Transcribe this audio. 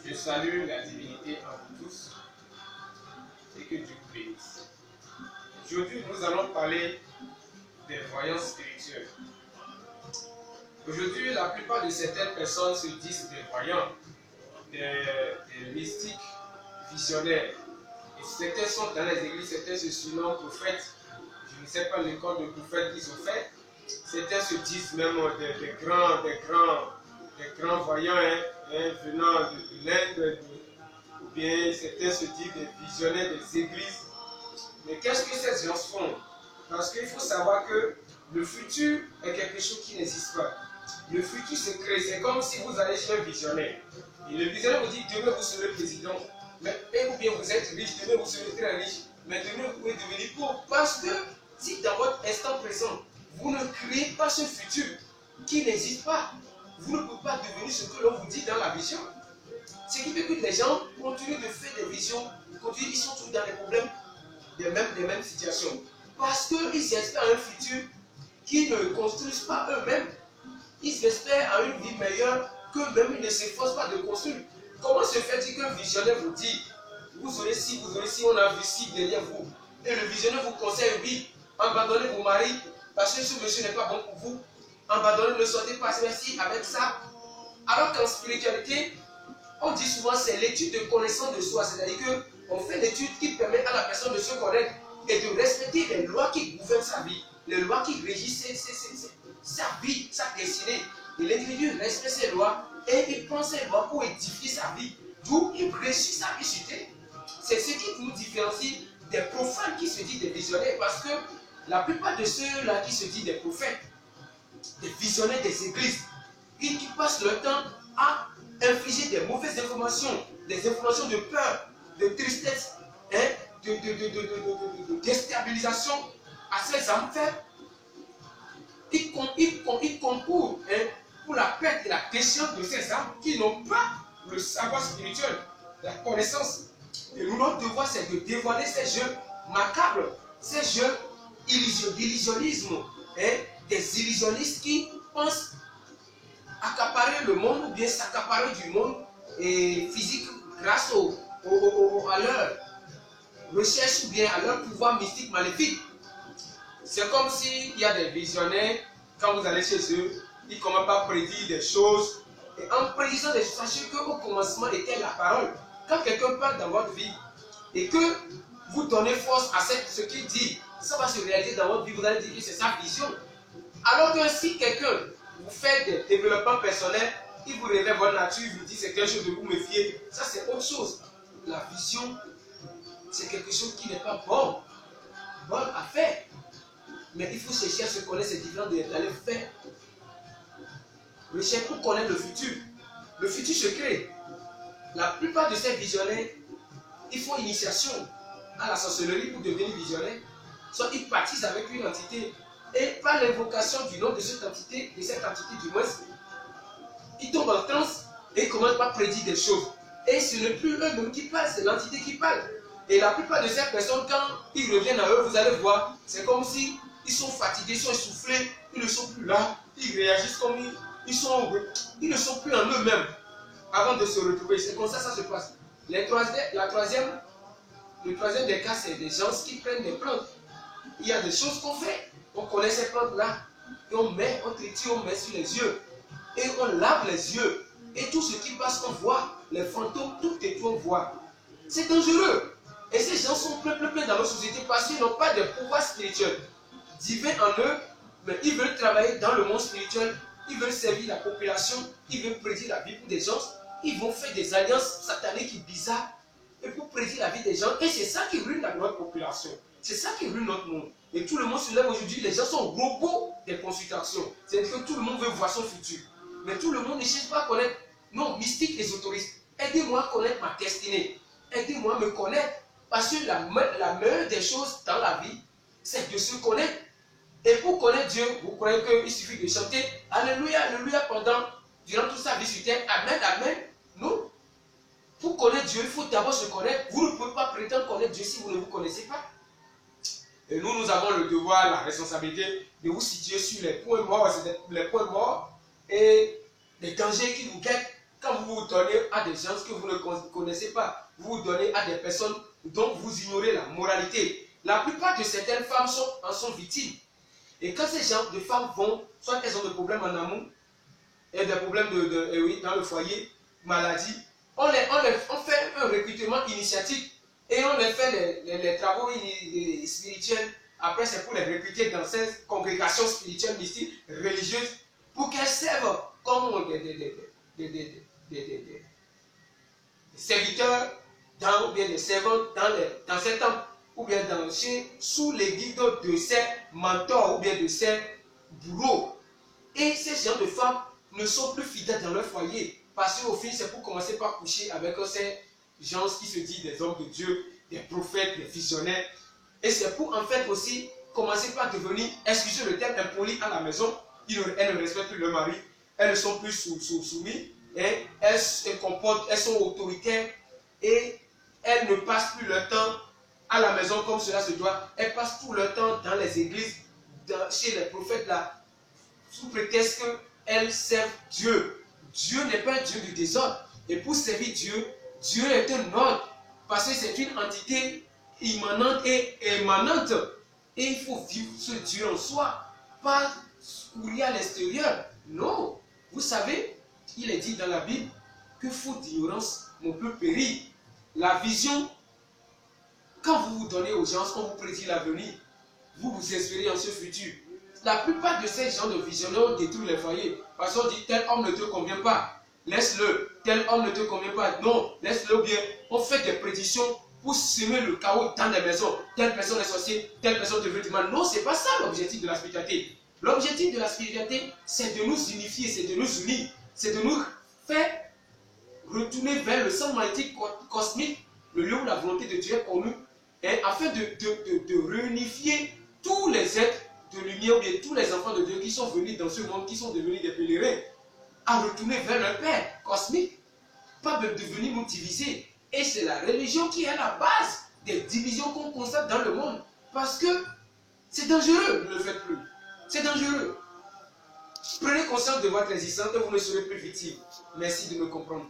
Je salue la divinité en vous tous et que Dieu vous bénisse. Aujourd'hui, nous allons parler des voyants spirituels. Aujourd'hui, la plupart de certaines personnes se disent des voyants, des mystiques visionnaires. Et certains sont dans les églises, certains se surnomment prophètes. Je ne sais pas le corps de prophètes qu'ils ont fait. Certains se disent même des grands voyants venant de l'Inde, ou bien certains se disent des visionnaires des églises. Mais qu'est-ce que ces gens font? Parce qu'il faut savoir que le futur est quelque chose qui n'existe pas. Le futur se crée. C'est comme si vous allez chez un visionnaire. Et le visionnaire vous dit demain vous serez président. Mais, ou bien vous êtes riche, demain vous serez très riche. Mais demain vous pouvez devenir pauvre. Parce que si dans votre instant présent, vous ne créez pas ce futur qui n'existe pas, vous ne pouvez pas devenir ce que l'on vous dit dans la vision. Ce qui fait que les gens continuent de faire des visions, ils sont tous dans les problèmes des mêmes situations. Parce qu'ils espèrent un futur qu'ils ne construisent pas eux-mêmes. Ils espèrent à une vie meilleure qu'eux-mêmes, ils ne s'efforcent pas de construire. Comment se fait-il qu'un visionnaire vous dit, vous aurez ci, on a vu ci derrière vous. Et le visionnaire vous conseille, oui, abandonnez vos maris, parce que ce monsieur n'est pas bon pour vous. Abandonnez, ne sortez pas merci avec ça. Alors qu'en spiritualité, on dit souvent c'est l'étude de connaissance de soi. C'est-à-dire qu'on fait l'étude qui permet à la personne de se connaître et de respecter les lois qui gouvernent sa vie, les lois qui régissent sa vie, sa destinée. Et l'individu respecte ces lois et il prend ces lois pour édifier sa vie. D'où il réussit sa vie sur terre. C'est ce qui nous différencie des profanes qui se disent des visionnaires. Parce que la plupart de ceux-là qui se disent des prophètes, des visionnaires des églises, qui passent leur temps à infliger des mauvaises informations, des informations de peur, de tristesse, de déstabilisation à ces âmes faibles. Ils concourent pour la perte et la destruction de ces âmes qui n'ont pas le savoir spirituel, la connaissance. Et nous, notre devoir, c'est de dévoiler ces jeux macabres, ces jeux d'illusionnisme, des illusionnistes qui pensent accaparer le monde ou bien s'accaparer du monde physique grâce à leur recherche ou bien à leur pouvoir mystique maléfique. C'est comme s'il y a des visionnaires, quand vous allez chez eux, ils commencent par prédire des choses. Et en prédisant des choses, sachez qu'au commencement était la parole. Quand quelqu'un parle dans votre vie et que vous donnez force à ce qu'il dit, ça va se réaliser dans votre vie, vous allez dire que c'est sa vision. Alors que si quelqu'un vous fait des développements personnels, il vous révèle votre nature, il vous dit c'est quelque chose de vous méfier, ça c'est autre chose. La vision, c'est quelque chose qui n'est pas bon à faire. Mais il faut chercher à se connaître, c'est différent d'aller faire. Recherche pour connaître le futur. Le futur se crée. La plupart de ces visionnaires, ils font initiation à la sorcellerie pour devenir visionnaire. Soit ils participent avec une entité. Et par l'invocation du nom de cette entité du moins, ils tombent en transe et ils commencent par prédire des choses. Et ce n'est plus eux-mêmes qui parlent, c'est l'entité qui parle. Et la plupart de ces personnes, quand ils reviennent à eux, vous allez voir, c'est comme si ils sont fatigués, ils sont essoufflés, ils ne sont plus là, ils réagissent comme ils ne sont plus en eux-mêmes avant de se retrouver. C'est comme ça que ça se passe. Le troisième des cas, c'est des gens qui prennent des plantes. Il y a des choses qu'on fait. On connaît ces plantes-là. Et on triture, on met sur les yeux. Et on lave les yeux. Et tout ce qui passe, on voit. Les fantômes, tout et tout, on voit. C'est dangereux. Et ces gens sont plein dans notre société parce qu'ils n'ont pas de pouvoir spirituel divin en eux, mais ils veulent travailler dans le monde spirituel. Ils veulent servir la population. Ils veulent prédire la vie pour des gens. Ils vont faire des alliances sataniques bizarres et pour prédire la vie des gens. Et c'est ça qui ruine notre population. C'est ça qui ruine notre monde. Et tout le monde se lève aujourd'hui. Les gens sont robots des consultations. C'est-à-dire que tout le monde veut voir son futur. Mais tout le monde ne cherche pas à connaître. Non, mystique ésotérisme. Aidez-moi à connaître ma destinée. Aidez-moi à me connaître. Parce que la meilleure des choses dans la vie, c'est de se connaître. Et pour connaître Dieu, vous croyez qu'il suffit de chanter Alléluia, Alléluia durant toute sa vie sur terre. Amen, Amen. Non. Pour connaître Dieu, il faut d'abord se connaître. Vous ne pouvez pas prétendre connaître Dieu si vous ne vous connaissez pas. Et nous avons le devoir, la responsabilité de vous situer sur les points morts et les dangers qui nous guettent quand vous vous donnez à des gens que vous ne connaissez pas, vous vous donnez à des personnes dont vous ignorez la moralité. La plupart de certaines femmes en sont victimes. Et quand ces gens de femmes vont, soit elles ont des problèmes en amour, et des problèmes oui, dans le foyer, maladie, on fait un recrutement initiatique et on les fait les travaux spirituels. Après, c'est pour les recruter dans ces congrégations spirituelles, mystiques, religieuses, pour qu'elles servent comme des serviteurs ou bien des servantes dans ces temps, ou bien sous les guides de ces mentors ou bien de ces bourreaux. Et ces gens de femmes ne sont plus fidèles dans leur foyer, parce qu'au fil, c'est pour commencer par coucher avec ces gens qui se disent des hommes de Dieu, des prophètes, des visionnaires. Et c'est pour en fait aussi commencer par devenir, excusez le terme, impoli à la maison. Elles ne respectent plus leur mari, elles ne sont plus soumises, et elles sont autoritaires et elles ne passent plus leur temps à la maison comme cela se doit. Elles passent tout leur temps dans les églises, chez les prophètes là, sous prétexte qu'elles servent Dieu. Dieu n'est pas un Dieu du désordre. Et pour servir Dieu, Dieu est un ordre. Parce que c'est une entité immanente et émanente. Et il faut vivre ce Dieu en soi, pas courir à l'extérieur. Non. Vous savez, il est dit dans la Bible que faute d'ignorance, mon peuple périt. La vision, quand vous vous donnez aux gens, quand vous prédisez l'avenir, vous vous espérez en ce futur. La plupart de ces gens de visionnaires détruisent les foyers. Parce qu'on dit, tel homme ne te convient pas. Laisse-le. Tel homme ne te convient pas. Non, laisse-le bien. On fait des prédictions pour semer le chaos dans les maisons. Telle personne est sorcière, telle personne devient du mal. Non, ce n'est pas ça l'objectif de la spiritualité. L'objectif de la spiritualité, c'est de nous unifier, c'est de nous unir. C'est de nous faire retourner vers le centre magnétique cosmique, le lieu où la volonté de Dieu est connue, et afin de réunifier tous les êtres de lumière, ou bien tous les enfants de Dieu qui sont venus dans ce monde, qui sont devenus des pèlerins, à retourner vers leur Père cosmique, pas de devenir nous diviser. Et c'est la religion qui est la base des divisions qu'on constate dans le monde. Parce que c'est dangereux, ne le faites plus. C'est dangereux. Prenez conscience de votre existence et vous ne serez plus victime. Merci de me comprendre.